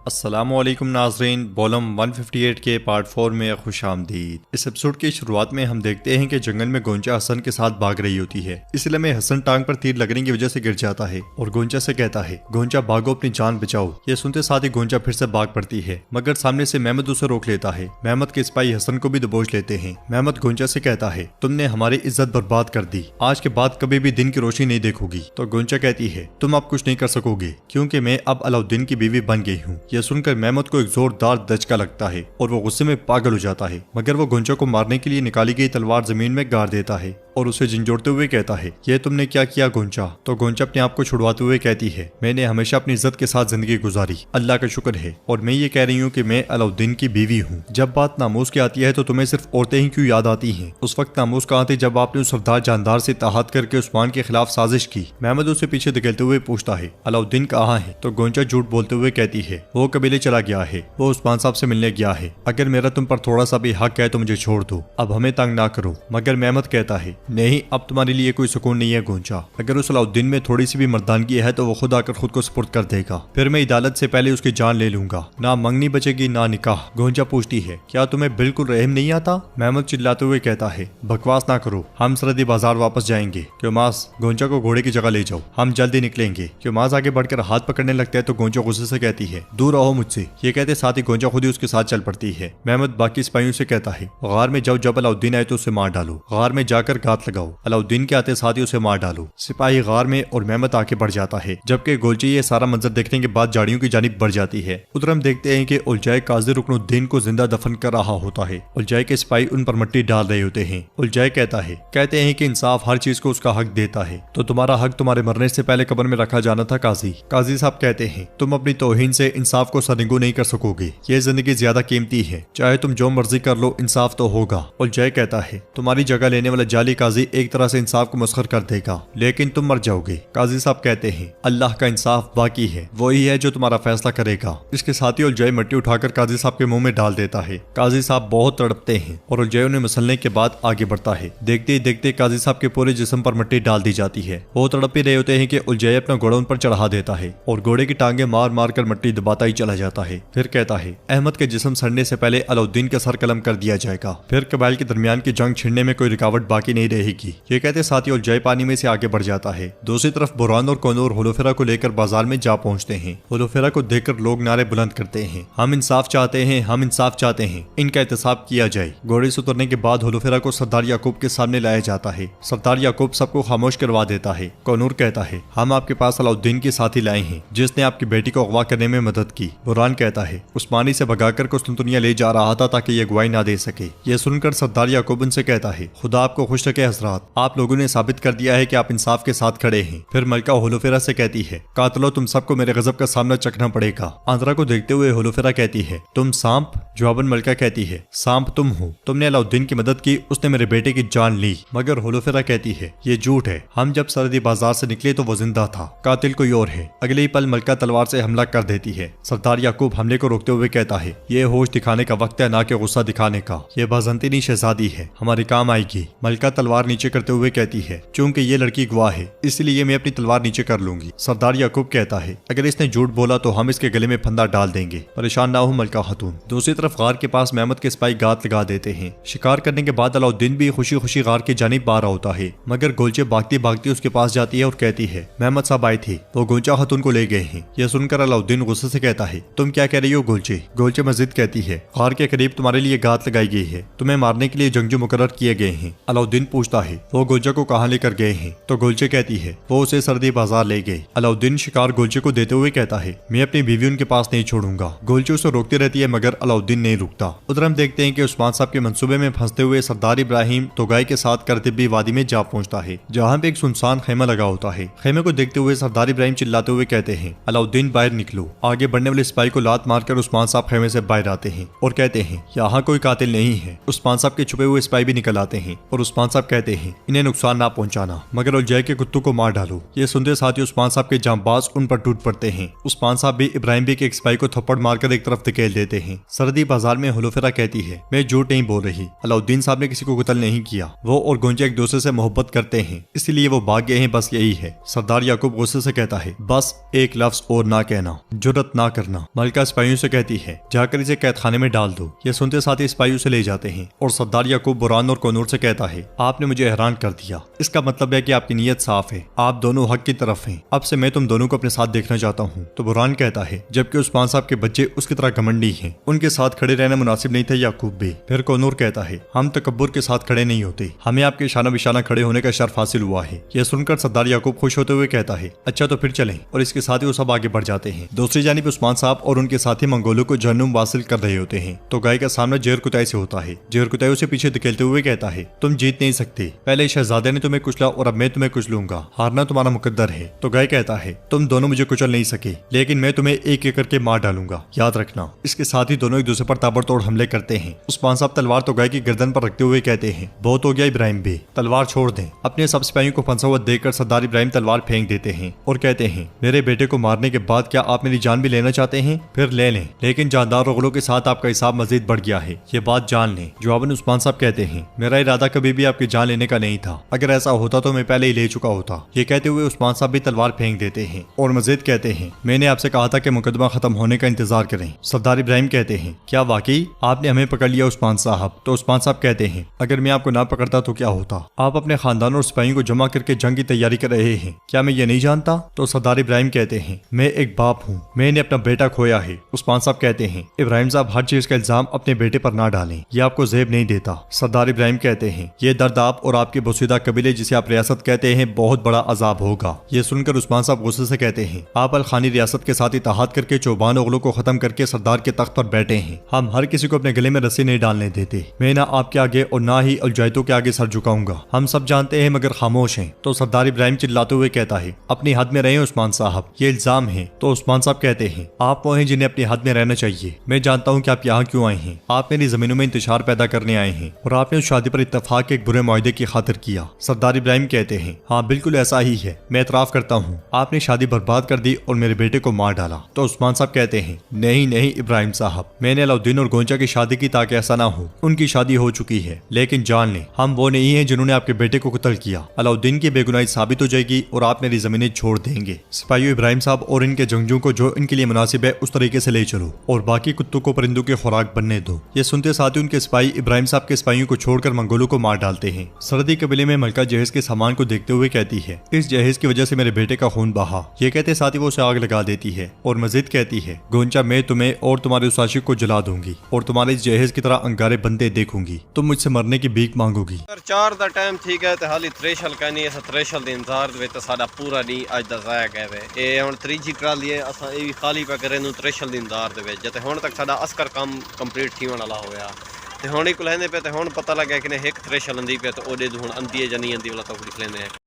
अस्सलामुअलैकुम नाज़रीन, वॉल्यूम 158 के पार्ट 4 में खुशामदीद। इस एपिसोड की शुरुआत में हम देखते हैं कि जंगल में गोंचा हसन के साथ भाग रही होती है। इसलिए में हसन टांग पर तीर लगने की वजह से गिर जाता है और गोंचा से कहता है, गोंचा भागो, अपनी जान बचाओ। ये सुनते साथ ही गोंचा फिर से भाग पड़ती है, मगर सामने से मेहमद उसे रोक लेता है। मेहमद के सिपाही हसन को भी दबोच लेते हैं। मेहमद गोंचा से कहता है, तुमने हमारी इज्जत बर्बाद कर दी, आज के बाद कभी भी दिन की रोशनी नहीं देखोगी। तो गोंचा कहती है, तुम अब कुछ नहीं कर सकोगे क्योंकि मैं अब अलाउद्दीन की बीवी बन गई हूँ। यह सुनकर मेहमद को एक जोरदार दचका लगता है और वो गुस्से में पागल हो जाता है, मगर वो गोंचा को मारने के लिए निकाली गई तलवार जमीन में गाड़ देता है और उसे झंझोड़ते हुए कहता है, ये तुमने क्या किया गोंचा। तो गोंचा अपने आप को छुड़वाते हुए कहती है, मैंने हमेशा अपनी इज्जत के साथ जिंदगी गुजारी, अल्लाह का शुक्र है, और मैं ये कह रही हूँ कि मैं अलाउद्दीन की बीवी हूँ। जब बात नामूस की आती है तो तुम्हें सिर्फ औरतें ही क्यों याद आती हैं? उस वक्त नामूस कहाँ थे जब आपने उस सरदार जानदार से तहात करके उस्मान के खिलाफ साजिश की? मेहमद उसे पीछे धकेलते हुए पूछता है, अलाउद्दीन कहाँ है? तो गोंचा झूठ बोलते हुए कहती है, वो कबीले चला गया है, वो उस्मान साहब से मिलने गया है। अगर मेरा तुम पर थोड़ा सा भी हक है तो मुझे छोड़ दो, अब हमें तंग ना करो। मगर मेहमद कहता है, नहीं, अब तुम्हारे लिए कोई सुकून नहीं है गोंचा। अगर उस अलाउद्दीन में थोड़ी सी भी मर्दानगी है तो वो खुद आकर खुद को सुपुर्द कर देगा, फिर मैं अदालत से पहले उसकी जान ले लूंगा। ना मंगनी बचेगी ना निकाह। गोंचा पूछती है, क्या तुम्हें बिल्कुल रहम नहीं आता? मेहमद चिल्लाते हुए कहता है, बकवास ना करो, हम सरहदी बाजार वापस जाएंगे। क्योमास, गोंचा को घोड़े की जगह ले जाओ, हम जल्दी निकलेंगे। क्योमास आगे बढ़कर हाथ पकड़ने लगता है तो गोंचा गुस्से से कहती है, दूर रहो मुझसे। ये कहते साथ ही गोंचा खुद ही उसके साथ चल पड़ती है। मेहमद बाकी सिपाहियों से कहता है, गार में जाओ, जब अलाउद्दीन आए तो उसे मार डालो। गार में जाकर घात लगाओ, अलाउद्दीन के आते साथ ही उसे मार डालो। सिपाही गार में और मेहमद आके बढ़ जाता है, जबकि गोलची ये सारा मंजर देखने के बाद झाड़ियों की जानिब बढ़ जाती है। उधर हम देखते हैं कि उलझाए काजी रुकनुद्दीन को जिंदा दफन कर रहा होता है। उलझाए के सिपाही उन पर मिट्टी डाल रहे होते हैं। उलझाए कहते हैं कि इंसाफ हर चीज को उसका हक देता है, तो तुम्हारा हक तुम्हारे मरने से पहले कब्र में रखा जाना था काजी। काजी साहब कहते हैं, तुम अपनी तौहीन से इंसाफ को सरनिगू नहीं कर सकोगे, ये जिंदगी ज्यादा कीमती है, चाहे तुम जो मर्जी कर लो, इंसाफ तो होगा। उलझाए कहता है, तुम्हारी जगह लेने वाला जाली काजी एक तरह से इंसाफ को मस्खर कर देगा, लेकिन तुम मर जाओगे। काजी साहब कहते हैं, अल्लाह का इंसाफ बाकी है, वही है जो तुम्हारा फैसला करेगा। इसके साथ ही उलझाए मिट्टी उठाकर काजी साहब के मुंह में डाल देता है। काजी साहब बहुत तड़पते हैं और उलझाए उन्हें मसलने के बाद आगे बढ़ता है। देखते ही देखते काजी साहब के पूरे जिस्म पर मिट्टी डाल दी जाती है। वो तड़प ही रहे होते हैं कि उलझाए अपना घोड़ा उन पर चढ़ा देता है और घोड़े की टांगे मार मार कर मिट्टी दबाता ही चला जाता है। फिर कहता है, अहमद के जिस्म सड़ने से पहले अलाउद्दीन का सर कलम कर दिया जाएगा, फिर कबाइल के दरमियान की जंग छिड़ने में कोई रुकावट बाकी नहीं रहेगी। ये कहते साथ ही उलझाए पानी में से आगे बढ़ जाता है। दूसरी तरफ बुरहान और कौनूर होलोफेरा को लेकर बाजार में जा पहुंचते हैं। होलोफेरा को देखकर लोग नारे बुलंद करते हैं, हम इंसाफ चाहते हैं, हम इंसाफ चाहते हैं, इनका एहतसाब किया जाए। घोड़े से उतरने के बाद होलोफेरा को सरदार याकूब के सामने लाया जाता है। सरदार याकूब सबको खामोश करवा देता है। कौनूर कहता है, हम आपके पास अलाउद्दीन के साथी लाए हैं जिसने आपकी बेटी को अगवा करने में मदद की। बुरहान कहता है, उस्मानी से भगाकर कुस्तुनतुनिया ले जा रहा था ताकि ये गवाही ना दे सके। यह सुनकर सरदार याकूब उनसे कहता है, खुदा आपको खुश रखे हजरात, आप लोगों ने साबित कर दिया है कि आप इंसाफ के साथ खड़े हैं। फिर मलका होलोफेरा से कहती है, कातलो, तुम सबको मेरे गजब का सामना चखना पड़ेगा। आंद्रा को देखते हुए होलोफेरा कहती है, तुम सांप? जवाबन मलका कहती है, सांप तुम हो, तुमने अलाउद्दीन की मदद की, उसने मेरे बेटे की जान ली। मगर होलोफेरा कहती है, ये झूठ है, हम जब सरहदी बाजार से निकले तो वो जिंदा था, कातिल कोई और है। अगले ही पल मलका तलवार से हमला कर देती है। सरदार याकूब हमले को रोकते हुए कहता है, ये होश दिखाने का वक्त है, ना कि गुस्सा दिखाने का। ये बाज़ंतीनी शहजादी है, हमारी काम आएगी। मलका तलवार नीचे करते हुए कहती है, चूंकि ये लड़की गवाह है इसलिए मैं अपनी तलवार नीचे कर लूंगी। सरदार याकूब कहता है, अगर इसने झूठ बोला तो हम इसके गले में फंदा डाल देंगे, परेशान ना हो मलका खातून। दूसरी तरफ गार के पास मेहमद के सिपाही गात लगा देते हैं। शिकार करने के बाद अलाउद्दीन भी खुशी खुशी गार की जानिब आ रहा होता है, मगर गोलचे भागती भागती उसके पास जाती है और कहती है, मेहमद साहब आए थे, वो गोंचा खातून को ले गए हैं। यह सुनकर अलाउद्दीन गुस्से से कहता है, तुम क्या कह रही हो गोलचे? गोलचे मस्जिद कहती है, गार के करीब तुम्हारे लिए गात लगाई गई है, तुम्हें मारने के लिए जंगजू मुकर्रर किए गए हैं। अलाउद्दीन पूछता है, वो गोलचा को कहाँ लेकर गए हैं? तो गोलचे कहती है, वो उसे सरदी बाजार ले गए। अलाउद्दीन शिकार गोलचे को देते हुए कहता है, मैं अपनी बीवी उनके पास नहीं छोड़ूंगा। गोलचे उसे रोकती रहती है मगर अलाउद्दीन नहीं रुकता। उधर हम देखते हैं कि उस्मान साहब के मंसूबे में फंसते हुए सरदार इब्राहिम तोगाई के साथ करतिबी वादी में जा पहुंचता है, जहाँ पे एक सुनसान खेमा लगा होता है। खेमे को देखते हुए सरदार इब्राहिम चिल्लाते हुए कहते हैं, अलाउद्दीन बाहर निकलो। आगे बढ़ने वाले सिपाही को लात मारकर उस्मान साहब खेमे से बाहर आते हैं और कहते हैं, यहाँ कोई कातिल नहीं है। उस्मान साहब के छुपे हुए सिपाही भी निकल आते हैं और उस्मान साहब साहब कहते हैं इन्हें नुकसान ना पहुंचाना मगर उलझाए के कुत्तों को मार डालो। ये सुनते साथ ही उस्मान साहब के जांबाज उन पर टूट पड़ते हैं। उस्मान साहब भी इब्राहिम बी के एक सिपाही को थप्पड़ मारकर एक तरफ धकेल देते हैं। सरहदी बाजार में हुलफेरा कहती है मैं झूठ नहीं बोल रही, अलाउद्दीन साहब ने किसी को कत्ल नहीं किया। वो और गोंजा एक दूसरे से मोहब्बत करते हैं इसलिए वो भाग गए हैं, बस यही है। सरदार याकूब गुस्से से कहता है बस एक लफ्ज और ना कहना, जुर्रत ना करना। मलका सिपाहियों से कहती है जाकर इसे कैद खाने में डाल दो। ये सुनते साथ ही सिपाही उसे ले जाते हैं और सरदार याकूब बुरान और कनूर से कहता है आपने मुझे हैरान कर दिया, इसका मतलब है कि आपकी नीयत साफ है, आप दोनों हक की तरफ हैं। अब से मैं तुम दोनों को अपने साथ देखना चाहता हूँ। तो बुरान कहता है जबकि उस्मान साहब के बच्चे उसकी तरह घमंडी हैं, उनके साथ खड़े रहना मुनासिब नहीं था याकूब भी। फिर कनूर कहता है हम तकब्बुर के साथ खड़े नहीं होते, हमें आपके इशाना बिशाना खड़े होने का शर्फ हासिल हुआ है। यह सुनकर सरदार याकूब खुश होते हुए कहता है अच्छा तो फिर चलें, और इसके साथ ही वो सब आगे बढ़ जाते हैं। दूसरी जानिब उस्मान साहब और उनके साथी मंगोलों को जहन्नुम वासिल कर रहे होते हैं तो गाय का सामना जेर कुतई से होता है। जेर कुतई उसे पीछे धकेलते हुए कहता है तुम जीत नहीं सकते, पहले शहजादे ने तुम्हें कुचला और अब मैं तुम्हें कुचलूंगा, हारना तुम्हारा मुकद्दर है। तो गाय कहता है तुम दोनों मुझे कुचल नहीं सके, लेकिन मैं तुम्हें एक एक करके मार डालूंगा, याद रखना। इसके साथ ही दोनों एक दूसरे पर ताबड़तोड़ हमले करते हैं। उस्मान साहब तलवार तो गाय की गर्दन पर रखते हुए कहते हैं बहुत हो गया इब्राहिम बे, तलवार छोड़ दें। अपने सब सिपाहियों को फंसा हुआ देखकर सरदार इब्राहिम तलवार फेंक देते हैं और कहते हैं मेरे बेटे को मारने के बाद क्या आप मेरी जान भी लेना चाहते हैं? फिर ले लें, लेकिन जानदार रुगलों के साथ आपका हिसाब मजीद बढ़ गया है, ये बात जान लें। जवाबन उस्मान साहब कहते हैं मेरा इरादा कभी भी आपकी जान लेने का नहीं था, अगर ऐसा होता तो मैं पहले ही ले चुका होता। ये कहते हुए उस्मान साहब भी तलवार फेंक देते हैं और मजीद कहते हैं मैंने आपसे कहा था कि मुकदमा खत्म होने का इंतजार करें। सरदार इब्राहिम कहते हैं क्या वाकई आपने हमें पकड़ लिया उस्मान साहब? तो उस्मान साहब कहते हैं अगर मैं आपको ना पकड़ता तो क्या होता? आप अपने खानदान और सिपाहियों को जमा करके जंग की तैयारी कर रहे हैं, क्या मैं ये नहीं जानता? तो सरदार इब्राहिम कहते हैं मैं एक बाप हूँ, मैंने अपना बेटा खोया है। उस्मान साहब कहते हैं इब्राहिम साहब हर चीज का इल्जाम अपने बेटे पर ना डालें, ये आपको ज़ेब नहीं देता। सरदार इब्राहिम कहते हैं ये दर्द आप और आपके बसूदा कबीले जिसे आप रियासत कहते हैं बहुत बड़ा अजाब होगा। ये सुनकर उस्मान साहब गुस्से से कहते हैं आप अल खानी रियासत के साथ इत्तेहाद करके चौबान ओगलों को खत्म करके सरदार के तख्त पर बैठे हैं, हम हर किसी को अपने गले में रस्सी नहीं डालने देते। मैं ना आपके आगे और ना ही उलझाइतों के आगे सर झुकाऊंगा, हम सब जानते हैं मगर खामोश हैं। तो सरदार इब्राहिम चिल्लाते हुए कहता है अपनी हद में रहे उस्मान साहब, ये इल्जाम है। तो उस्मान साहब कहते हैं आप वो हैं जिन्हें अपनी हद में रहना चाहिए, मैं जानता हूँ कि आप यहाँ क्यों आए हैं, आप मेरी जमीनों में इंतशार पैदा करने आए हैं और आपने उस शादी पर इत्तेफाक के एक बुरे मुआहदे की खातिर किया। सरदार इब्राहिम कहते हैं हाँ बिल्कुल ऐसा ही है, मैं एतराफ करता हूँ आपने शादी बर्बाद कर दी और मेरे बेटे को मार डाला। तो उस्मान साहब कहते हैं नहीं नहीं इब्राहिम साहब, मैंने अलाउद्दीन और गोंजा की शादी की ताकि ऐसा ना हो, उनकी शादी हो चुकी है, लेकिन जान लें हम वो नहीं है जिन्होंने आपके बेटे को कत्ल किया। अलाउद्दीन की बेगुनाही साबित हो जाएगी और आप मेरी जमीनें छोड़ देंगे। सिपाहियों इब्राहिम साहब और इनके जंगजू को जो इनके लिए मुनासिब है उस तरीके से ले चलो और बाकी कुत्तों को परिंदों के खुराक बनने दो। ये सुनते साथ ही उनके सिपाही इब्राहिम साहब के सिपाहियों को छोड़कर मंगोलों को मार डालते हैं। सरहदी कबीले में मलका जहेज के सामान को देखते हुए कहती है इस जहेज की वजह से मेरे बेटे का खून बहा। ये कहते साथ ही वो उसे आग लगा देती है और मजीद कहती है गोंचा मैं तुम्हें और तुम्हारे उस आशिक को जला दूंगी और तुम्हारे इस जहेज की तरह अंगारे बनते देखूंगी, तुम मुझसे मरने की भीख मांगोगी। चार दा टाइम ठीक है ते हाली थ्रेशल कहनी है, थ्रेशल दे इंतजार दे विच साडा पूरा नहीं अज दा जाया गया वे। ए हुन त्रीजी ट्राली है असां ए भी खाली पे करे नु थ्रेशल दे इंतजार दे विच ते हुन तक साडा अस्कर काम कंप्लीट थी वाला होया ते हुन ही कुलैंदे पे ते हुन पता लगा कि ने एक थ्रेशल अंदी पे ते ओदे हुन अंदी है जां नहीं अंदी वाला तो कुछ लेंदे।